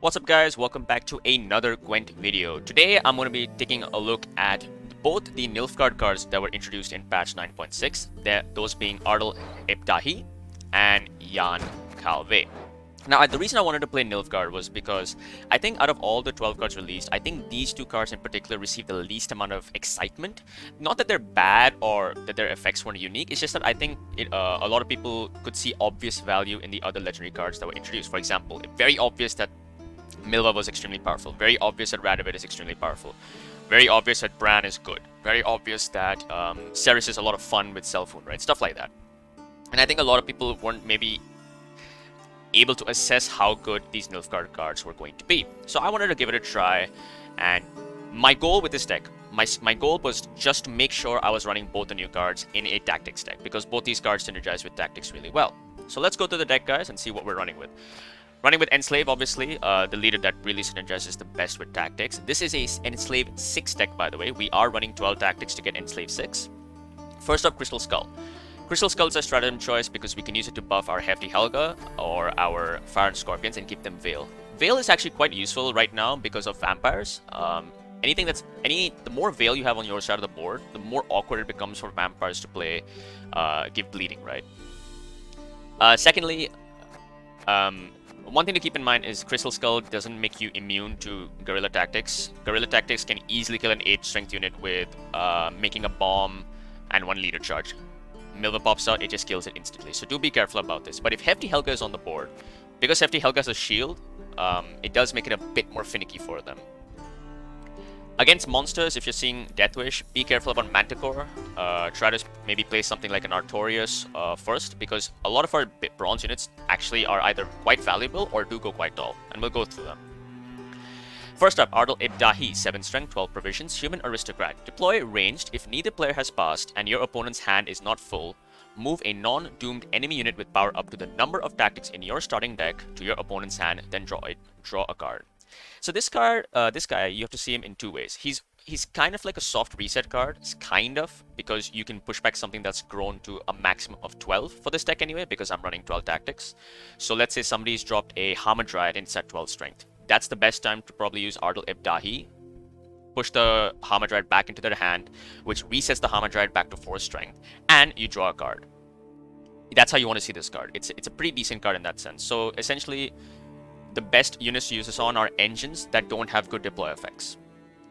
What's up guys, welcome back to another Gwent video. Today I'm going to be taking a look at both the Nilfgaard cards that were introduced in patch 9.6, those being Ardal Ibdahi and Jan Calveit. Now the reason I wanted to play Nilfgaard was because I think out of all the 12 cards released, I think these two cards in particular received the least amount of excitement. Not that they're bad or that their effects weren't unique, it's just that I think a lot of people could see obvious value in the other legendary cards that were introduced. For example, very obvious that Milva was extremely powerful. Very obvious that Radovid is extremely powerful. Very obvious that Bran is good. Very obvious that Ceres is a lot of fun with Self-Wound, right? Stuff like that. And I think a lot of people weren't maybe able to assess how good these Nilfgaard cards were going to be. So I wanted to give it a try, and my goal with this deck, my goal was just to make sure I was running both the new cards in a tactics deck, because both these cards synergize with tactics really well. So let's go to the deck, guys, and see what we're running with. Running with Enslave, obviously, the leader that really synergizes the best with tactics. This is a Enslave 6 deck, by the way. We are running 12 tactics to get Enslave 6. First up, Crystal Skull. Crystal Skull is a stratagem choice because we can use it to buff our Hefty Helga or our Fire and Scorpions and keep them Veil. Veil is actually quite useful right now because of vampires. The more Veil you have on your side of the board, the more awkward it becomes for vampires to play, give bleeding, right? Secondly, one thing to keep in mind is Crystal Skull doesn't make you immune to Guerrilla Tactics. Guerrilla Tactics can easily kill an 8 strength unit with making a bomb and 1 leader charge. Milva pops out, it just kills it instantly. So do be careful about this. But if Hefty Helga is on the board, because Hefty Helga has a shield, it does make it a bit more finicky for them. Against monsters, if you're seeing Deathwish, be careful about Manticore. Try to maybe play something like an Artorias first, because a lot of our bronze units actually are either quite valuable or do go quite tall, and we'll go through them. First up, Ardal Ibdahi, 7 strength, 12 provisions, human aristocrat. Deploy ranged if neither player has passed and your opponent's hand is not full. Move a non-doomed enemy unit with power up to the number of tactics in your starting deck to your opponent's hand, then draw a card. So this card, this guy, you have to see him in 2 ways. He's kind of like a soft reset card. It's kind of, because you can push back something that's grown to a maximum of 12 for this deck anyway, because I'm running 12 tactics. So let's say somebody's dropped a Hamadryad and it's at 12 strength. That's the best time to probably use Ardal Ibdahi. Push the Hamadryad back into their hand, which resets the Hamadryad back to 4 strength, and you draw a card. That's how you want to see this card. It's a pretty decent card in that sense. So essentially, the best units to use this on are engines that don't have good deploy effects.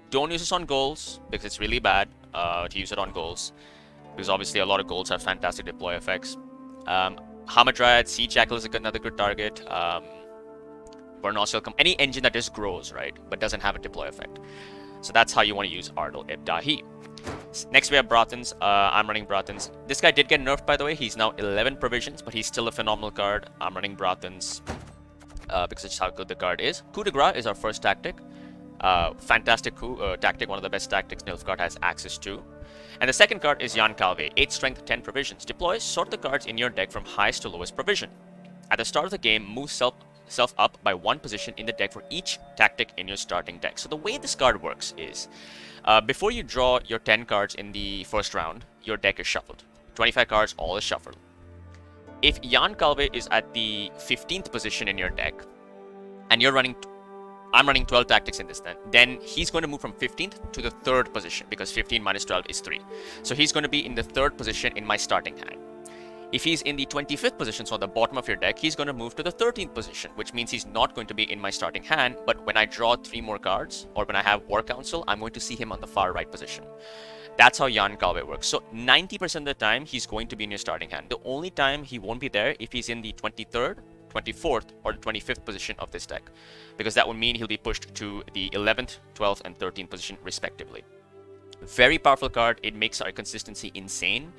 Don't use this on goals, because it's really bad to use it on goals, because obviously a lot of goals have fantastic deploy effects. Hamadryad, Sea Jackal is another good target. Any engine that just grows, right, but doesn't have a deploy effect. So that's how you want to use Ardal Ibdahi. Next we have Brothans. I'm running Brothans. This guy did get nerfed, by the way. He's now 11 provisions, but he's still a phenomenal card. I'm running Brothans because it's how good the card is. Coup de Grace is our first tactic. Fantastic coup tactic, one of the best tactics Nilfgaard has access to. And the second card is Jan Calveit, 8 strength, 10 provisions. Deploy, sort the cards in your deck from highest to lowest provision. At the start of the game, move self up by 1 position in the deck for each tactic in your starting deck. So the way this card works is, before you draw your 10 cards in the first round, your deck is shuffled. 25 cards, all is shuffled. If Jan Calveit is at the 15th position in your deck, and I'm running 12 tactics in this then he's going to move from 15th to the 3rd position, because 15 minus 12 is 3. So he's going to be in the 3rd position in my starting hand. If he's in the 25th position, so on the bottom of your deck, he's going to move to the 13th position, which means he's not going to be in my starting hand, but when I draw 3 more cards, or when I have War Council, I'm going to see him on the far right position. That's how Jan Calveit works. So 90% of the time, he's going to be in your starting hand. The only time he won't be there if he's in the 23rd, 24th, or the 25th position of this deck, because that would mean he'll be pushed to the 11th, 12th, and 13th position respectively. Very powerful card. It makes our consistency insane.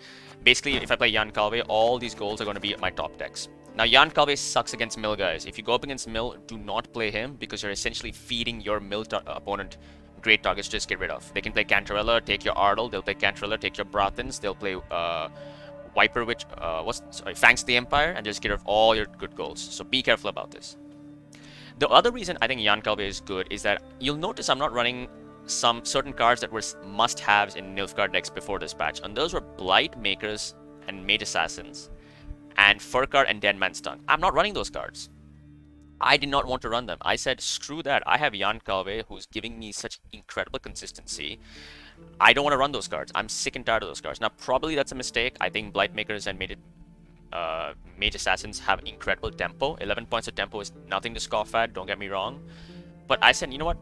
Basically, if I play Jan Calveit, all these goals are going to be at my top decks. Now, Jan Calveit sucks against Mill, guys. If you go up against Mill, do not play him, because you're essentially feeding your Mill opponent great targets to just get rid of. They can play Cantarella, take your Ardal. They'll play Cantarella, take your Brothans. They'll play Viper Witch, Fangs the Empire, and just get rid of all your good goals. So be careful about this. The other reason I think Jan Calveit is good is that you'll notice I'm not running some certain cards that were must-haves in Nilfgaard decks before this patch, and those were Blight Makers and Mage Assassins, and Furkar and Dead Man's Tongue. I'm not running those cards. I did not want to run them. I said, screw that. I have Jan Calveit, who's giving me such incredible consistency. I don't want to run those cards. I'm sick and tired of those cards. Now, probably that's a mistake. I think Blightmakers and Mage Assassins have incredible tempo. 11 points of tempo is nothing to scoff at, don't get me wrong. But I said, you know what?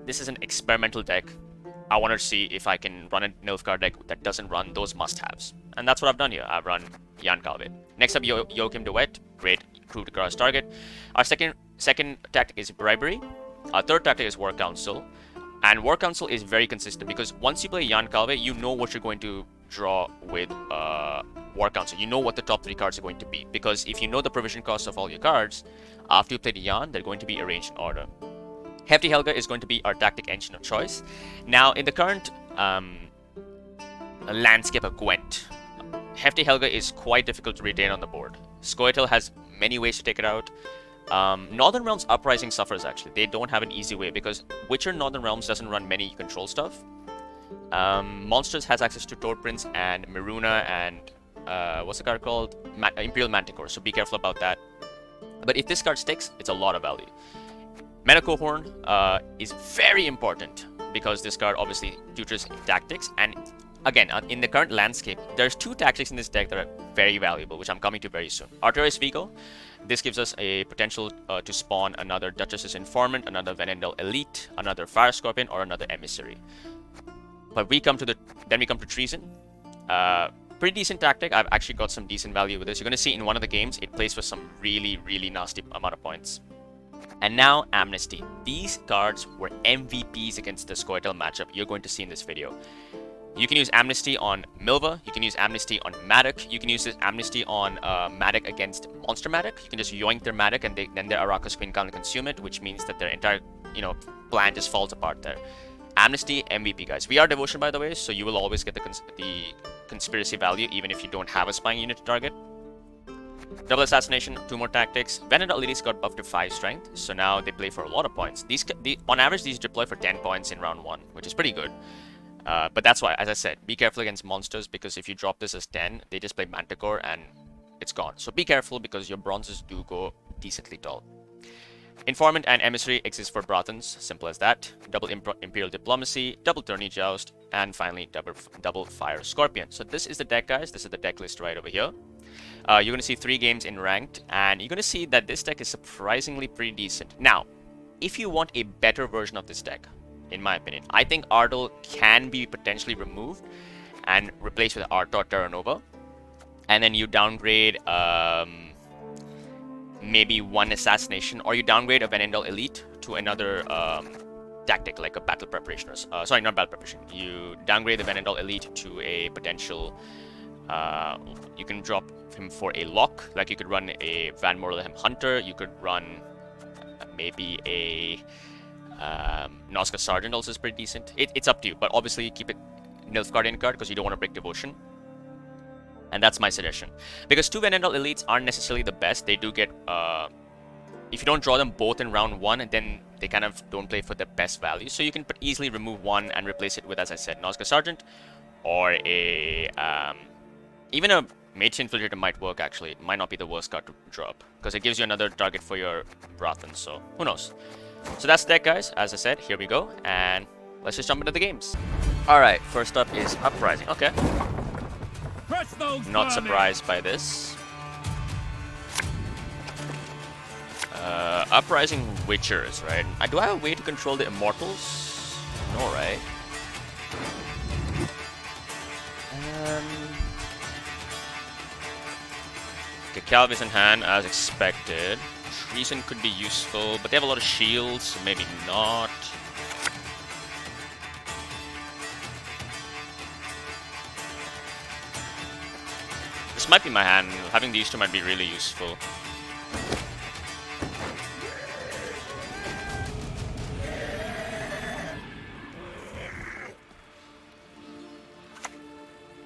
This is an experimental deck. I want to see if I can run a Nilfgaard deck that doesn't run those must-haves. And that's what I've done here. I've run Jan Calveit. Next up, Joachim de Wet. Great, proved across target. Our second tactic is Bribery. Our third tactic is War Council. And War Council is very consistent because once you play Jan Calveit, you know what you're going to draw with War Council. You know what the top 3 cards are going to be. Because if you know the provision costs of all your cards, after you play the Jan, they're going to be arranged in order. Hefty Helga is going to be our tactic engine of choice. Now, in the current landscape of Gwent, Hefty Helga is quite difficult to retain on the board. Scoia'tael has many ways to take it out. Northern Realms Uprising suffers actually. They don't have an easy way because Witcher Northern Realms doesn't run many control stuff. Monsters has access to Toad Prince and Maruna and what's the card called? Imperial Manticore, so be careful about that. But if this card sticks, it's a lot of value. Meta Cohorn is very important because this card obviously tutors tactics, and again, in the current landscape, there's 2 tactics in this deck that are very valuable, which I'm coming to very soon. Artaud Vigo, this gives us a potential to spawn another Duchess's Informant, another Venendal Elite, another Fire Scorpion, or another Emissary. But we come to Treason. Pretty decent tactic. I've actually got some decent value with this. You're going to see in one of the games, it plays for some really, really nasty amount of points. And now, Amnesty. These cards were MVPs against the Scoia'tael matchup you're going to see in this video. You can use Amnesty on Milva, you can use Amnesty on Madoc, you can use this Amnesty on Madoc against Monster Madoc. You can just yoink their Madoc and then their Arrakis Queen can't consume it, which means that their entire, plan just falls apart there. Amnesty, MVP, guys. We are Devotion, by the way, so you will always get the conspiracy value, even if you don't have a spying unit to target. Double Assassination, 2 more tactics. Venendal Elites got buffed to 5 strength, so now they play for a lot of points. On average, these deploy for 10 points in round 1, which is pretty good. But that's why, as I said, be careful against monsters, because if you drop this as 10, they just play Manticore and it's gone. So be careful because your bronzes do go decently tall. Informant and Emissary exist for Brathans, simple as that. Double Imperial Diplomacy, double Tourney Joust, and finally double Fire Scorpion. So this is the deck, guys. This is the deck list right over here. You're going to see 3 games in ranked, and you're going to see that this deck is surprisingly pretty decent. Now, if you want a better version of this deck, in my opinion, I think Ardal can be potentially removed and replaced with Artaud Terra Nova. And then you downgrade maybe 1 Assassination, or you downgrade a Venendal Elite to another tactic, like a Battle Preparation. Sorry, not Battle Preparation. You downgrade the Venendal Elite to a potential... you can drop him for a lock, like you could run a Van Morlehem Hunter, you could run maybe a Nazca Sergeant also is pretty decent. It's up to you, but obviously keep it Nilfgaardian card because you don't want to break Devotion. And that's my suggestion. Because 2 Venendal Elites aren't necessarily the best. They do get, if you don't draw them both in round 1, then they kind of don't play for the best value. So you can easily remove 1 and replace it with, as I said, Nazca Sergeant, or a, even a Mage Infiltrator might work actually. It might not be the worst card to drop, because it gives you another target for your Brathans, so who knows. So that's the deck, guys. As I said, here we go, and let's just jump into the games. Alright, first up is Uprising. Okay. Not surprised by this. Uprising Witchers, right? Do I have a way to control the Immortals? No, right? Okay, Calveit's in hand, as expected. Treason could be useful, but they have a lot of shields, so maybe not. This might be my hand. Having these 2 might be really useful.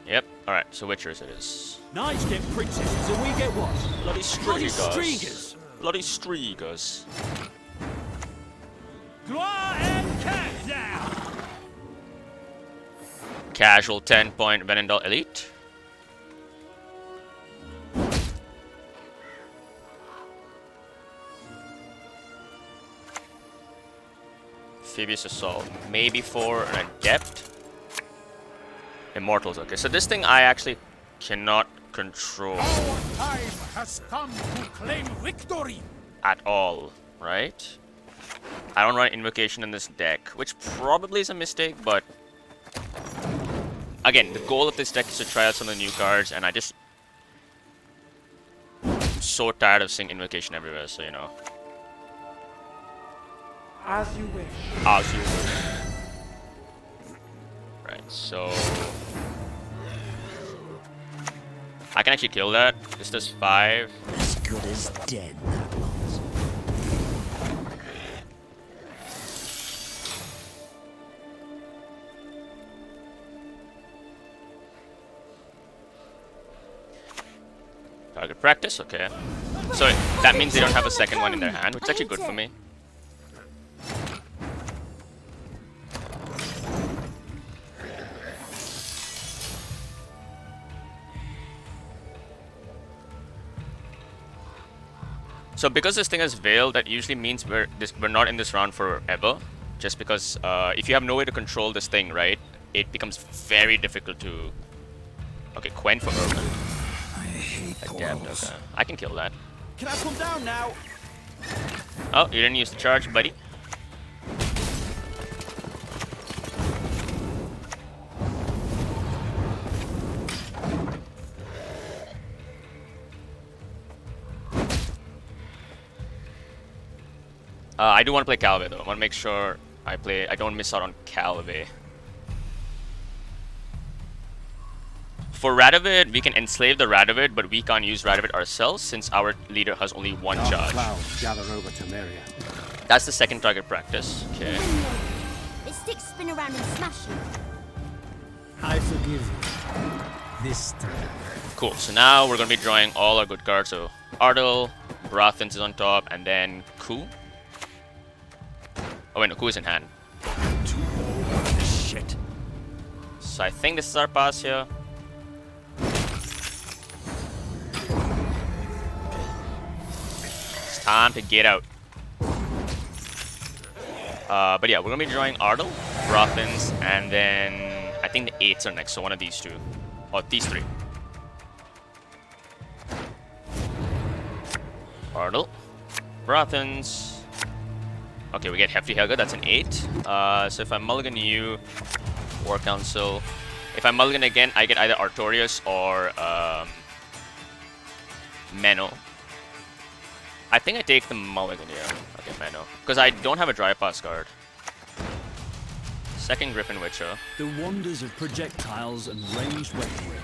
Yep, alright, so Witchers it is. Knights get princesses and we get what? Bloody Striegers. Bloody Striegers. Gloire and cat down! Casual 10-point Venendal Elite. Phoebe's Assault. Maybe for an Adept. Immortals, okay. So this thing I actually cannot control. Our time has come to claim victory. At all, right? I don't run Invocation in this deck, which probably is a mistake, but... Again, the goal of this deck is to try out some of the new cards, and I just... I'm so tired of seeing Invocation everywhere, so you know. As you wish. As you wish. Right, so... I can actually kill that. This does 5. As good as dead, that was. Target practice, okay. So that means they don't have a second one in their hand, which is actually good for me. So because this thing has Veil, that usually means we're not in this round forever. Just because if you have no way to control this thing, right, it becomes very difficult to... Okay, Gwent for Urban. Adept, okay. I can kill that. Can I come down now? Oh, you didn't use the charge, buddy. I do want to play Calveit though. I want to make sure I don't miss out on Calveit. For Radovid, we can enslave the Radovid, but we can't use Radovid ourselves since our leader has only one charge. Clouds gather over Temeria. That's the second target practice. Okay. The sticks spin around and smash you. I forgive you. This time. Cool. So now we're going to be drawing all our good cards. So Ardal, Brathens is on top, and then Ku. Oh wait, no, Ku is in hand. Shit. So I think this is our pass here. It's time to get out. But yeah, we're gonna be drawing Ardal, Brathens, and then I think the 8s are next, so one of these two. Or these 3. Ardal, Brathens. Okay, we get Hefty Helga, that's an 8. So if I mulligan you, War Council. If I mulligan again, I get either Artorias or Menno. I think I take the mulligan here. Okay, Menno. Because I don't have a Dry Pass card. Second Griffin Witcher. The wonders of projectiles and ranged weaponry.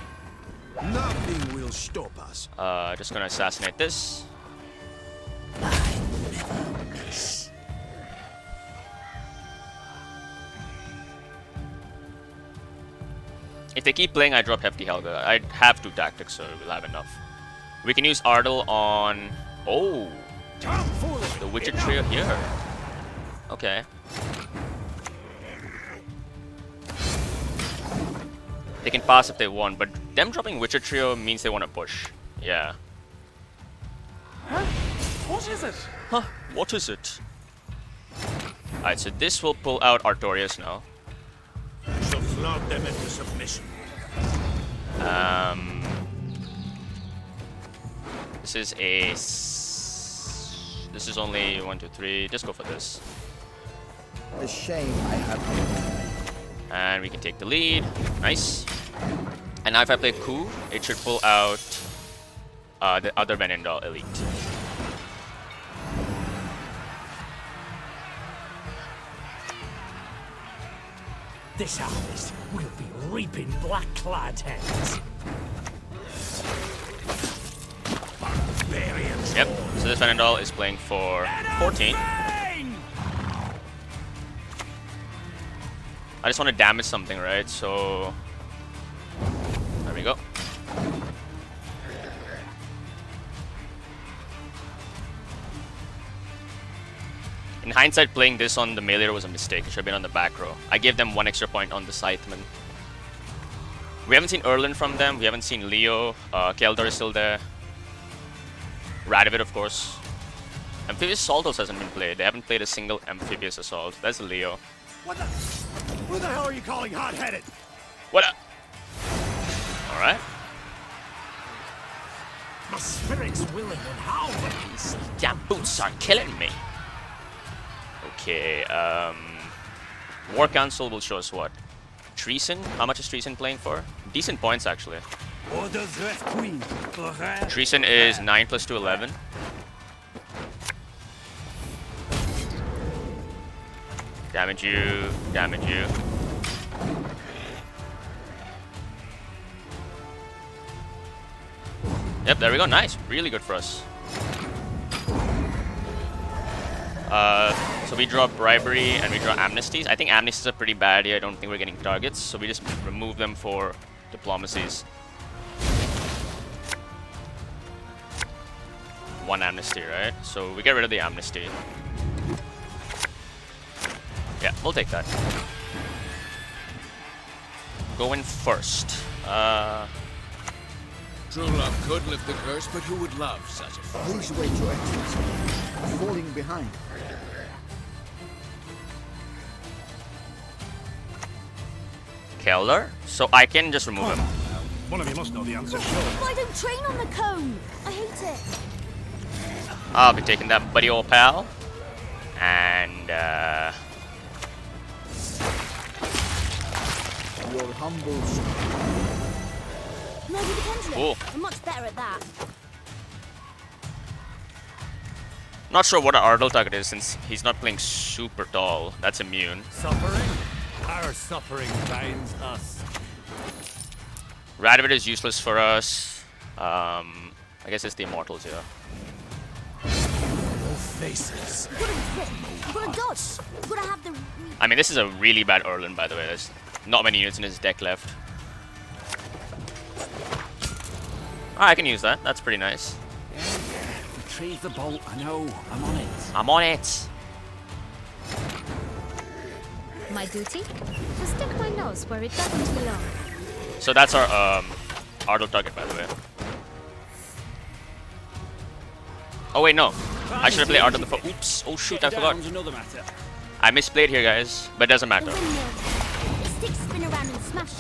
Nothing will stop us. Just gonna assassinate this. I never miss. If they keep playing, I drop Hefty Helga. I have 2 tactics, so we'll have enough. We can use Ardal on... Oh! The Witcher trio here. Okay. They can pass if they want, but them dropping Witcher trio means they want to push. Yeah. Huh? What is it? Huh? What is it? Alright, so this will pull out Artorias now. So flog them into submission. This is a... This is only 1, 2, 3. Just go for this. The shame I have. And we can take the lead. Nice. And now if I play Ku, it should pull out the other Venendal Elite. This harvest will be reaping black-clad heads. Yep, so this Venendal is playing for 14. I just want to damage something, right? So... There we go. In hindsight, playing this on the melee was a mistake. It should have been on the back row. I gave them 1 extra point on the Scytheman. We haven't seen Erland from them. We haven't seen Leo. Keldor is still there. Radovid, of course. Amphibious Assault also hasn't been played. They haven't played a single Amphibious Assault. That's Leo. What the? Who the hell are you calling hot-headed? What up? Alright. My spirit's willing and how, but These damn boots are killing me. Okay, War Council will show us what? Treason? How much is Treason playing for? Decent points, actually. Treason is 9 plus 2, 11. Damage you, damage you. Yep, there we go. Nice. Really good for us. So we draw Bribery and we draw Amnesties. I think Amnesties are pretty bad here. I don't think we're getting targets. So we just remove them for Diplomacies. One Amnesty, right? So we get rid of the Amnesty. Yeah, we'll take that. Go in first. True love could lift the curse, but who would love such a fool? Please wait, Your Excellency. I'm falling behind. Keller? So I can just remove him. one of you must know the answer, sure. Why don't train on the cone? I hate it. I'll be taking that, buddy old pal. And, Your humble servant. Maybe the pendulum. Cool. I'm much better at that. not sure what our Ardal target is since he's not playing super tall. That's immune. Suffering? Our suffering binds us. Radovid is useless for us. I guess it's the Immortals here. Faces. You've got to hit. You've got to dodge. You've got to have the... I mean, this is a really bad Erlen, by the way. There's not many units in his deck left. Ah, I can use that. That's pretty nice. Retrieve the bolt. I know. I'm on it. I'm on it. My duty? To stick my nose where it doesn't belong. So that's our Ardal target, by the way. Oh wait, no. I should have played Ardal before. Oops. Oh shoot, I forgot. Another matter. I misplayed here, guys. But it doesn't The matter. windmill. The sticks spin around and smash.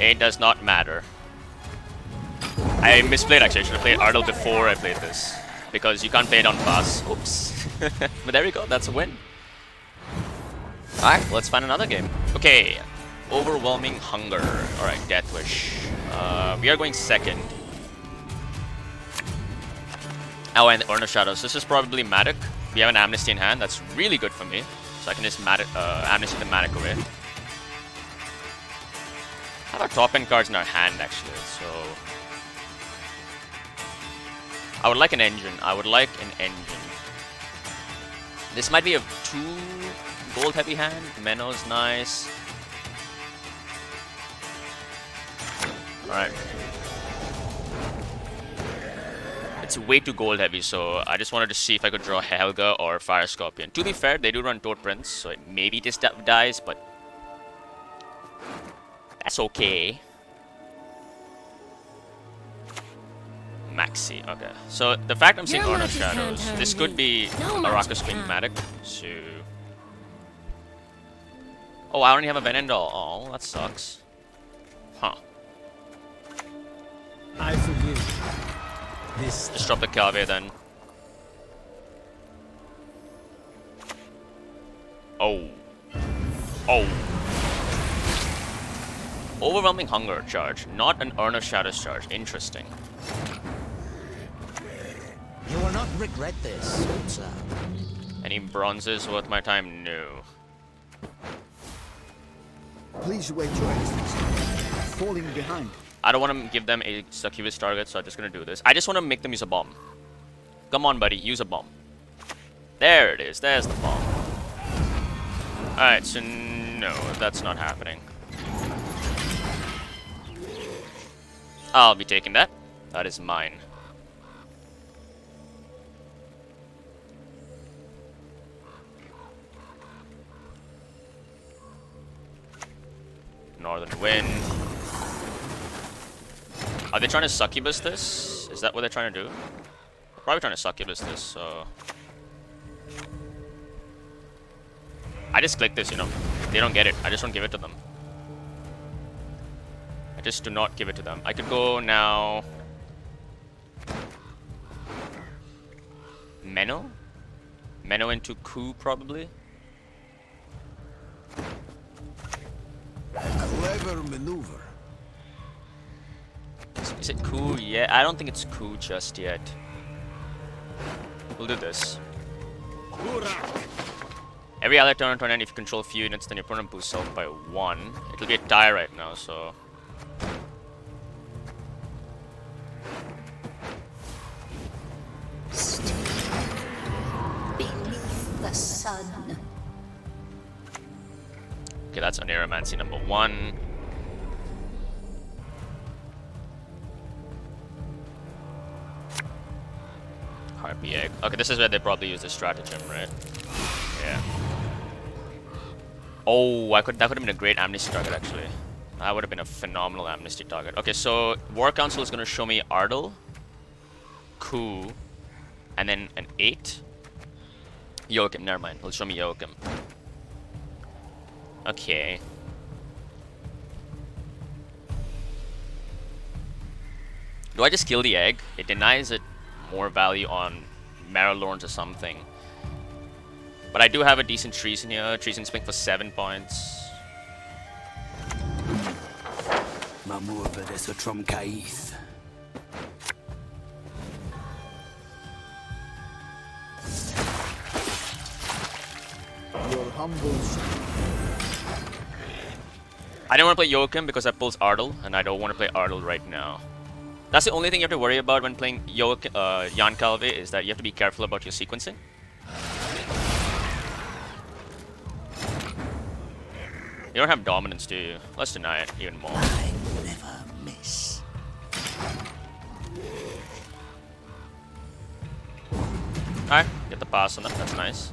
It does not matter. I misplayed actually. I should have played Ardal before I played this. Because you can't play it on pass. Oops. But there we go. That's a win. Alright, let's find another game. Okay. Overwhelming Hunger. Alright, Deathwish. We are going second. Oh, and Urn of Shadows. This is probably Madoc. We have an Amnesty in hand. That's really good for me. So I can just Amnesty the Madoc away. Have our top end cards in our hand actually, so I would like an engine. This might be a 2 gold heavy hand. Menno's nice. Alright. It's way too gold heavy, so I just wanted to see if I could draw Helga or Fire Scorpion. To be fair, they do run Toad Prince, so it maybe this dies, but that's okay. Maxi, okay. So the fact I'm seeing Urn of Shadows, this could be Araka's Queen Madoc. So, oh, I only have a Venendal. Oh, that sucks. Huh. I forgive you. This Just drop the Calveit then. Oh. Oh. Overwhelming Hunger charge, not an Urn of Shadows charge. Interesting. You will not regret this, sir. Any bronzes worth my time? No. Please wait, Your Excellency. I'm falling behind. I don't want to give them a succubus target, so I'm just going to do this. I just want to make them use a bomb. Come on, buddy. Use a bomb. There it is. There's the bomb. Alright, so no, that's not happening. I'll be taking that. That is mine. Northern Wind. Are they trying to succubus this? Is that what they're trying to do? They're probably trying to succubus this, so I just click this, you know. They don't get it. I just don't give it to them. I just do not give it to them. I could go now. Menno? Menno into coup, probably. Clever maneuver. Is it coup? Yeah, I don't think it's coup just yet. We'll do this. Every other turn end, if you control a few units, then your opponent boosts health by 1. It'll be a tie right now, so. Beneath the sun. Okay, that's Oneiromancy number 1. Harpy egg. Okay, this is where they probably use the stratagem, right? Yeah. Oh, that could have been a great amnesty target actually. That would have been a phenomenal amnesty target. Okay, so War Council is gonna show me Ardal, coup, and then an 8. Joachim, never mind. It'll show me Joachim. Okay. Do I just kill the egg? It denies it more value on Marrowlorns or something. But I do have a decent treason here. Treason spink for 7 points. Mamurva de Sotrom Kaith. Your humble I don't want to play Joachim because I pulls Ardal, and I don't want to play Ardal right now. That's the only thing you have to worry about when playing Jan Calveit, is that you have to be careful about your sequencing. You don't have dominance, do you? Let's deny it even more. I never miss. Alright, get the pass on that, that's nice.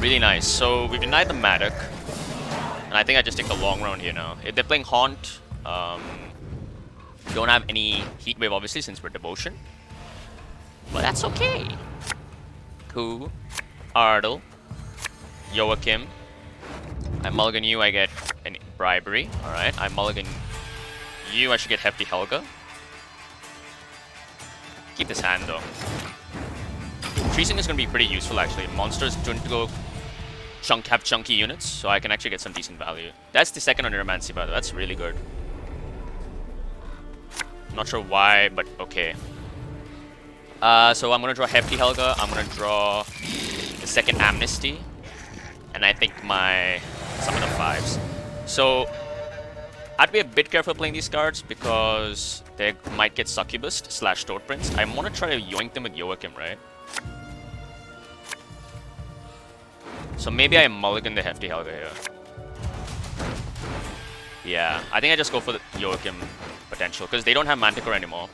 Really nice. So we've denied the Madoc. And I think I just take the long round here now. If they're playing Haunt, don't have any Heat Wave obviously since we're Devotion. But that's okay. Coup, Ardal, Joachim. I mulligan you, I get an bribery. Alright, I mulligan you, I should get Hefty Helga. Keep this hand though. Treason is going to be pretty useful actually. Monsters tend to go have chunky units, so I can actually get some decent value. That's the second Oneiromancy, by the way. That's really good. Not sure why, but okay. So I'm going to draw Hefty Helga. I'm going to draw the second Amnesty. And I think some of the 5s. So I'd be a bit careful playing these cards because they might get Succubus / Toad Prince. I want to try to yoink them with Joachim, right? So maybe I mulligan the Hefty Helga here. Yeah, I think I just go for the Joachim potential because they don't have Manticore anymore.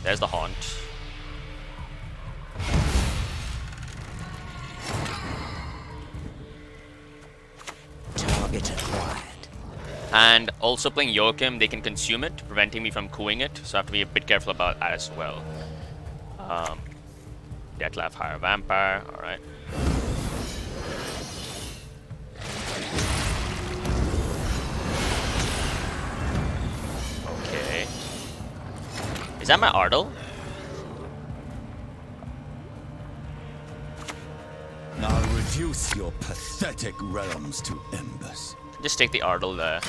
There's the Haunt. Target acquired. And also playing Joachim, they can consume it, preventing me from cooing it. So I have to be a bit careful about that as well. Detlef, Higher Vampire, alright. Okay. Is that my Ardal? I'll reduce your pathetic realms to embers. Just take the Ardal there.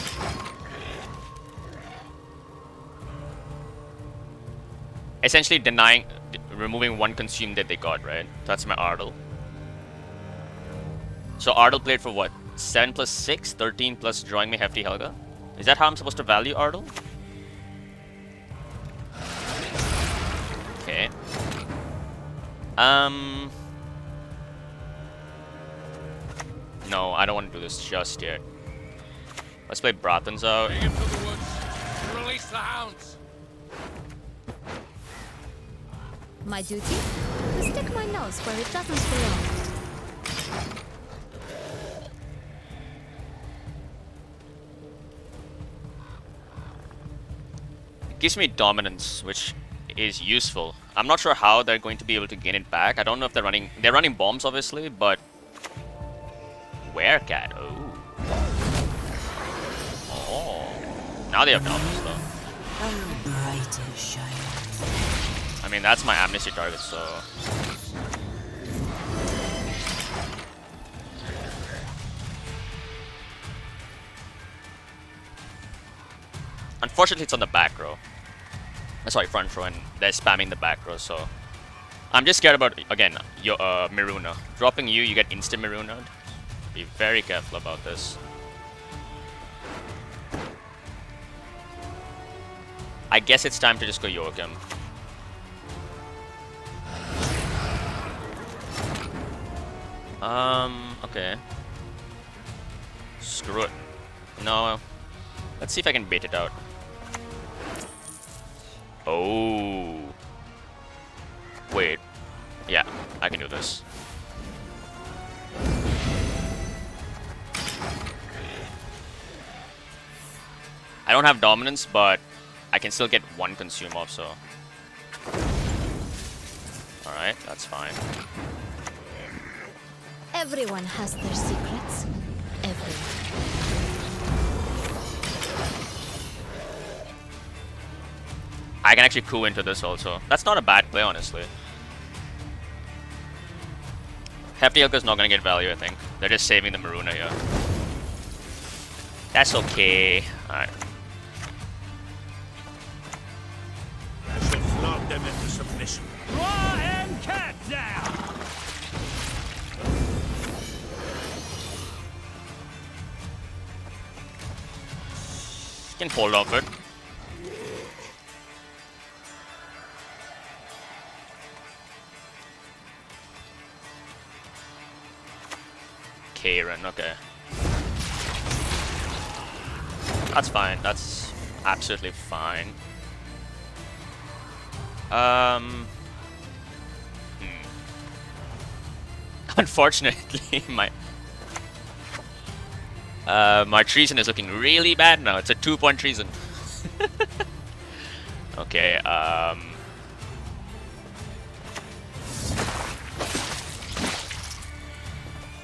Essentially removing one consume that they got, right? That's my Ardal. So Ardal played for what? 7 plus 6? 13 plus drawing me Hefty Helga? Is that how I'm supposed to value Ardal? Okay. No, I don't want to do this just yet. Let's play Brathan's out. Bring him to the woods. Release the hounds. My duty? To stick my nose where it doesn't belong. It gives me dominance, which is useful. I'm not sure how they're going to be able to gain it back. I don't know if they're running bombs obviously, but Werecat. Oh, now they have dominance though. I mean, that's my amnesty target, so unfortunately it's on the back row. Sorry, front row, and they're spamming the back row, so I'm just scared about, again, your Miruna. Dropping you, you get instant Miruna. Be very careful about this. I guess it's time to just go Joachim. Okay. Screw it. No. Let's see if I can bait it out. Oh. Wait. Yeah, I can do this. I don't have dominance, but I can still get one consume off, so. Alright, that's fine. Everyone has their secrets. Everyone. I can actually coup into this also. That's not a bad play, honestly. Hefty Helga is not going to get value, I think. They're just saving the Maruna here. That's okay. Alright. I shall flog them into submission. Claw and cat down! Can hold off it. Karen, okay. That's fine. That's absolutely fine. Unfortunately, my treason is looking really bad now. It's a 2-point treason. Okay,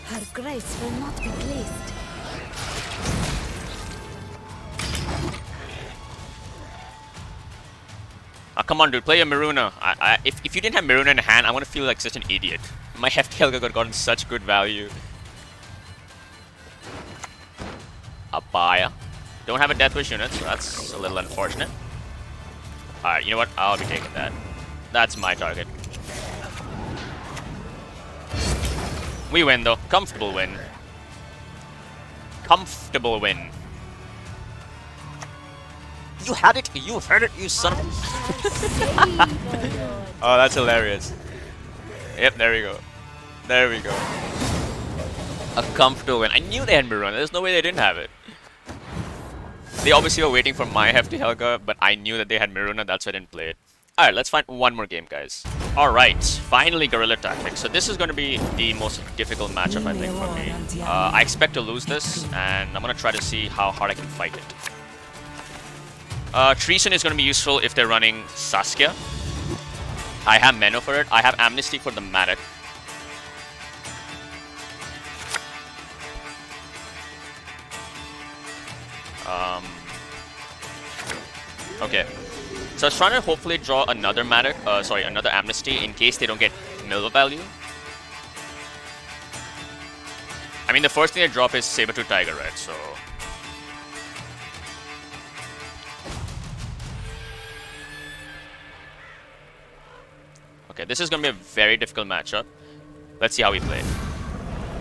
Her grace will not be pleased. oh, come on, dude. Play a Maruna. If you didn't have Maruna in hand, I'm gonna feel like such an idiot. My Hefty Helga got gotten such good value. Abaya. Don't have a Deathwish unit, so that's a little unfortunate. Alright, you know what? I'll be taking that. That's my target. We win, though. Comfortable win. Comfortable win. You had it! You heard it, you son of a... Oh, that's hilarious. Yep, there we go. There we go. A comfortable win. I knew they had Miruna. There's no way they didn't have it. They obviously were waiting for my Hefty Helga, but I knew that they had Miruna, that's why I didn't play it. Alright, let's find one more game, guys. Alright, finally Guerrilla Tactics. So this is going to be the most difficult matchup, I think, for me. I expect to lose this, and I'm going to try to see how hard I can fight it. Treason is going to be useful if they're running Saskia. I have Menno for it. I have Amnesty for the Madoc. Okay. So I was trying to hopefully draw another Madoc, another Amnesty in case they don't get Milva value. I mean, the first thing they drop is Sabertooth Tiger, right? So... Okay, this is going to be a very difficult matchup. Let's see how we play it.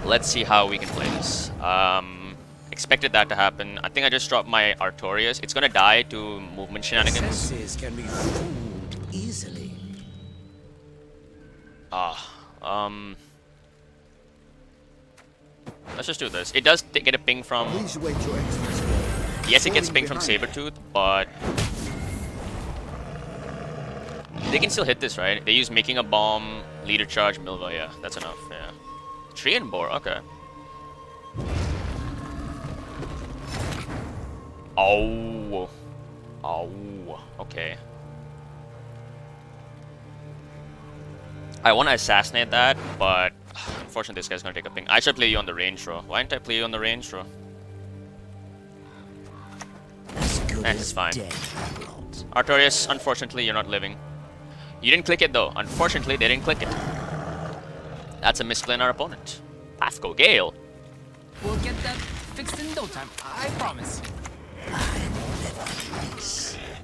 Let's see how we can play this. Expected that to happen. I think I just dropped my Artorias. It's gonna die to movement shenanigans. Senses can be fooled easily. Let's just do this. It does get a ping from... Please wait your excellency. Yes, it gets Falling ping from behind. Sabertooth, but... They can still hit this, right? They use Making a Bomb, Leader Charge, Milva. Yeah, that's enough, yeah. Tree and Boar, okay. Oh. Oh. Okay. I want to assassinate that, but unfortunately this guy's gonna take a ping. I should play you on the range row. Why didn't I play you on the range row? That's fine. Artorias, unfortunately you're not living. You didn't click it though. Unfortunately they didn't click it. That's a misplay on our opponent. Pathco Gale. We'll get that fixed in no time, I promise.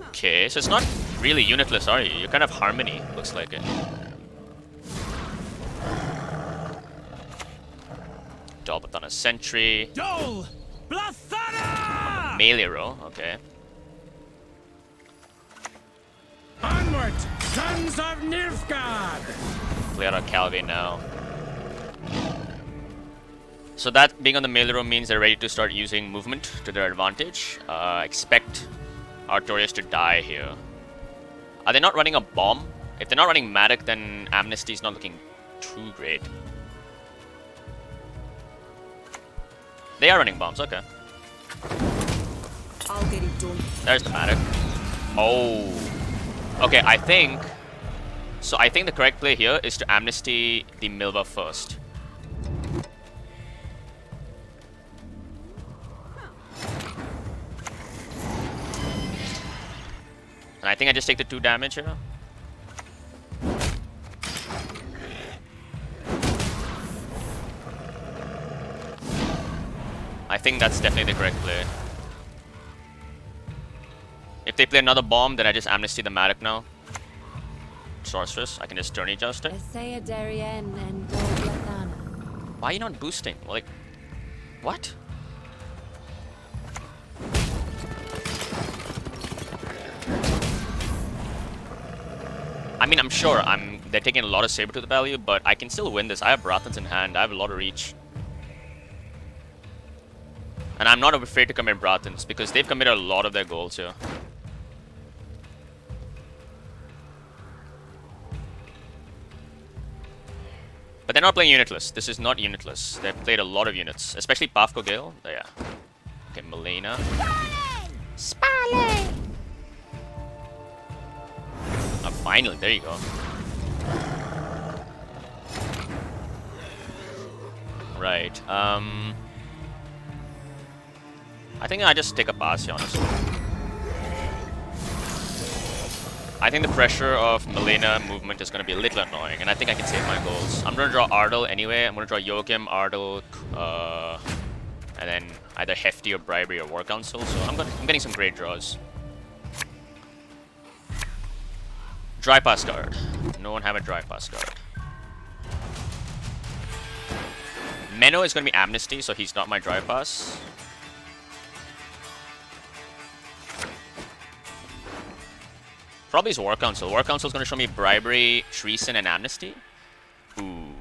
Okay, so it's not really unitless, are you? You're kind of Harmony, looks like it. Dalbathon a Sentry. Dole! Blathana! Melee row, okay. Onward, sons of Nilfgaard! Play out our Calveit now. So that being on the melee row means they're ready to start using movement to their advantage. Expect Artorias to die here. Are they not running a bomb? If they're not running Madoc, then Amnesty is not looking too great. They are running bombs, okay. I'll get it done. There's the Madoc. Oh. Okay, I think the correct play here is to Amnesty the Milva first. And I think I just take the 2 damage here. I think that's definitely the correct play. If they play another bomb, then I just Amnesty the Madoc now. Sorceress, I can just turn adjust it. Why are you not boosting? Like, what? I mean, I'm sure they're taking a lot of Sabertooth value, but I can still win this. I have Brathans in hand. I have a lot of reach. And I'm not afraid to commit Brathans because they've committed a lot of their goals here. But they're not playing unitless. This is not unitless. They've played a lot of units, especially Pathco Gale. Oh, yeah. Okay, Melina. Spalling! Oh, finally, there you go. Right. I think I just take a pass here, honestly. I think the pressure of Melina movement is going to be a little annoying, and I think I can save my goals. I'm going to draw Ardal anyway. I'm going to draw Joachim, Ardal, and then either Hefty or Bribery or War Council. So I'm getting some great draws. Dry Pass card. No one have a Dry Pass card. Menno is going to be Amnesty, so he's not my Dry Pass. Probably his War Council. War Council is going to show me Bribery, Treason, and Amnesty. Ooh.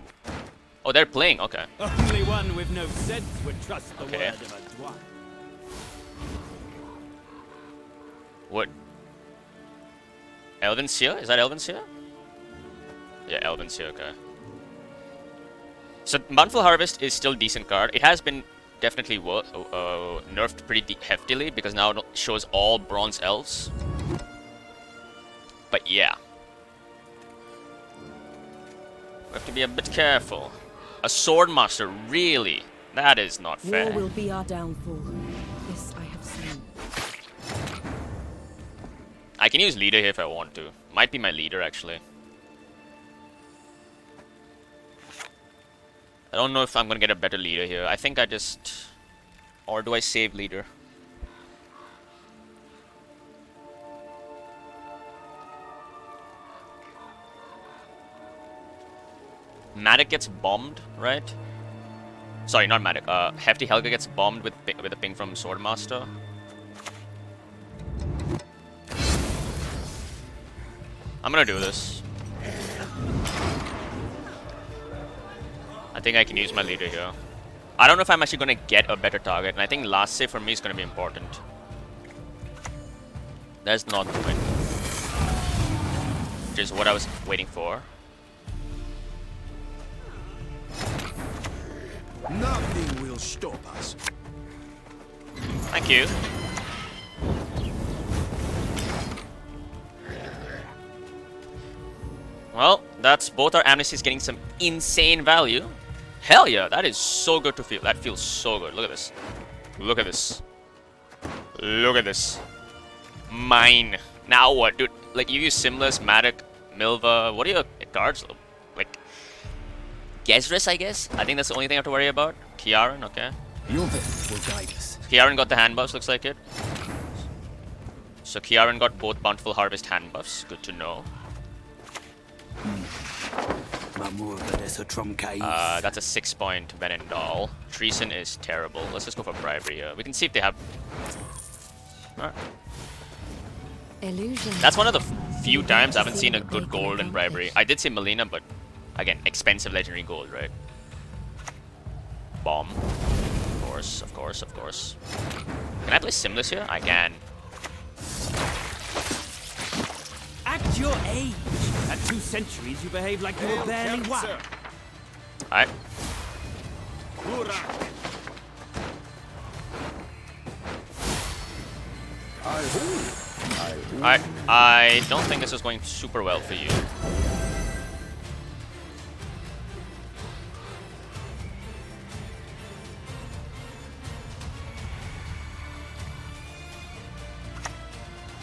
Oh, they're playing. Okay. Only one with no sense would trust the Okay. word of a dwarf. What? Elven Seer? Is that Elven Seer? Yeah, Elven Seer, okay. So, Bountiful Harvest is still a decent card. It has been definitely nerfed pretty heftily because now it shows all Bronze Elves. But yeah. We have to be a bit careful. A Swordmaster, really? That is not fair. War will be our downfall. This I have seen. I can use leader here if I want to. Might be my leader actually. I don't know if I'm gonna get a better leader here. I think I just... Or do I save leader? Madoc gets bombed, right? Sorry, not Madoc. Hefty Helga gets bombed with a ping from Swordmaster. I'm gonna do this. I think I can use my leader here. I don't know if I'm actually gonna get a better target, and I think last save for me is gonna be important. That's not the point. Which is what I was waiting for. Nothing will stop us. Thank you. Well, that's both our amnesties getting some insane value. Hell yeah, that is so good to feel. That feels so good. Look at this. Look at this. Look at this. Mine. Now what, dude? Like, you use Simlas, Madoc, Milva. What are your cards? Like, Gezris, I guess? I think that's the only thing I have to worry about. Kiaran, okay. Your visit will guide us. Kiaran got the hand buffs, looks like it. So Kiaran got both Bountiful Harvest hand buffs. Good to know. That's a 6-point Venendal. Treason is terrible. Let's just go for Bribery here. We can see if they have... Alright. Illusion. That's one of the few times I haven't seen a good gold in Bribery. I did see Melina, but again, expensive legendary gold, right? Bomb. Of course, of course, of course. Can I play Simless here? I can. At your age, at 2 centuries, you behave like you were barely one. Alright. Alright, I don't think this is going super well for you.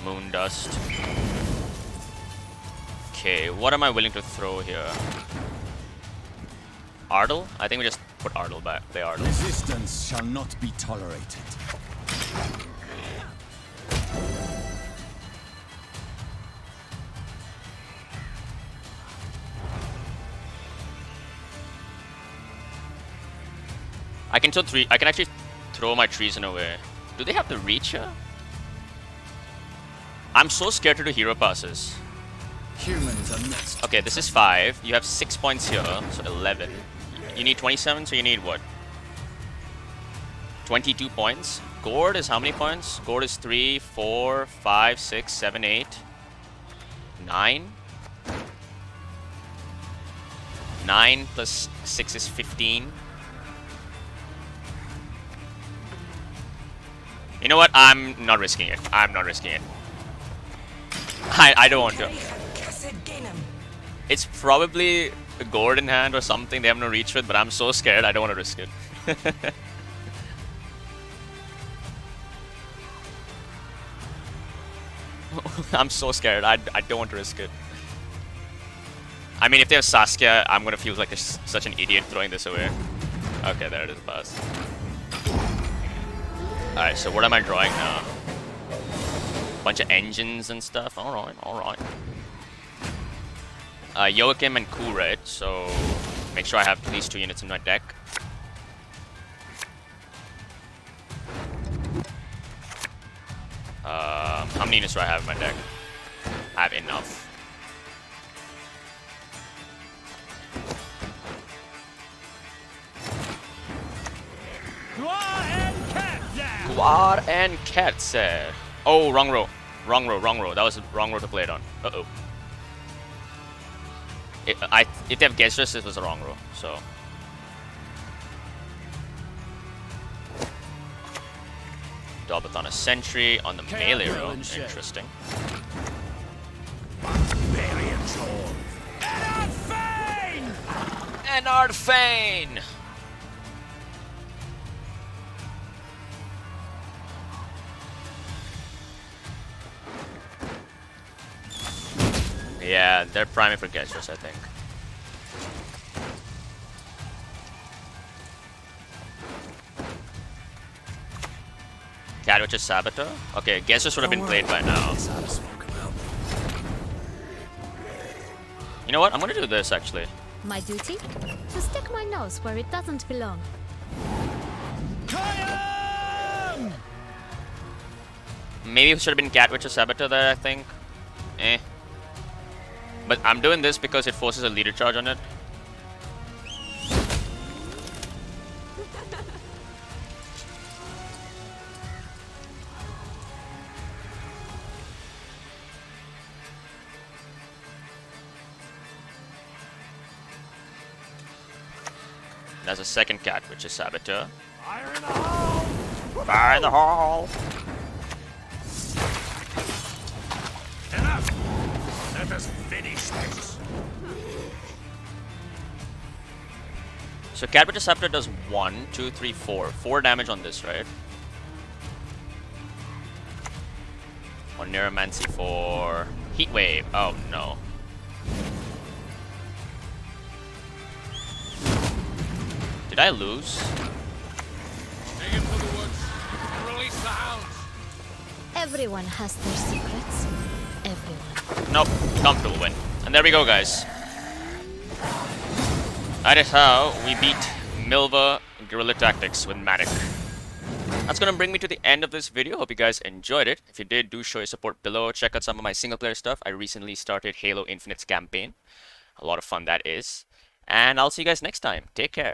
Moon Dust. Okay, what am I willing to throw here? Ardal? I think we just put Ardal back. Play Ardal. Resistance shall not be tolerated. I can I can actually throw my Treason away. Do they have the reach here? I'm so scared to do hero passes. Humans are next. Okay, this is 5. You have 6 points here, so 11. You need 27, so you need what? 22 points. Gourd is how many points? Gourd is 3, 4, 5, 6, 7, 8, 9. 9 plus 6 is 15. You know what? I'm not risking it. I'm not risking it. I don't want to. It's probably a gourd in hand or something they have no reach with, but I'm so scared I don't want to risk it. I'm so scared. I don't want to risk it. I mean, if they have Saskia, I'm gonna feel like such an idiot throwing this away. Okay, there it is, pass. Alright, so what am I drawing now? Bunch of engines and stuff. Alright, alright. Joachim and Ku, right? So make sure I have these 2 units in my deck. How many units do I have in my deck? I have enough. Guar and Kerze. Oh, wrong row. Wrong row, wrong row. That was the wrong row to play it on. Uh-oh. If they have Gezris, it was the wrong row, so... Daubathon a Sentry on the melee row. Interesting. Ennard Fane! Yeah, they're priming for Gezris, I think. Catwitch's Saboteur? Okay, Gezris would have been played by now. You know what? I'm gonna do this, actually. My duty? To stick my nose where it doesn't belong. Maybe it should have been Catwitch's Saboteur there, I think. Eh. But I'm doing this because it forces a leader charge on it. There's a second cat, which is Saboteur. Fire in the hole! Fire in the hole! Enough! Let us finish this. So Calveit Scepter does 1, 2, 3, 4. 4 damage on this, right? On Neuromancy for Heat Wave. Oh no. Did I lose? Take him to the woods and release the hounds. Everyone has their secrets. Everyone. Nope. Comfortable win. And there we go, guys. That is how we beat Milva Guerrilla Tactics with Madoc. That's gonna bring me to the end of this video. Hope you guys enjoyed it. If you did, do show your support below. Check out some of my single player stuff. I recently started Halo Infinite's campaign. A lot of fun that is. And I'll see you guys next time. Take care.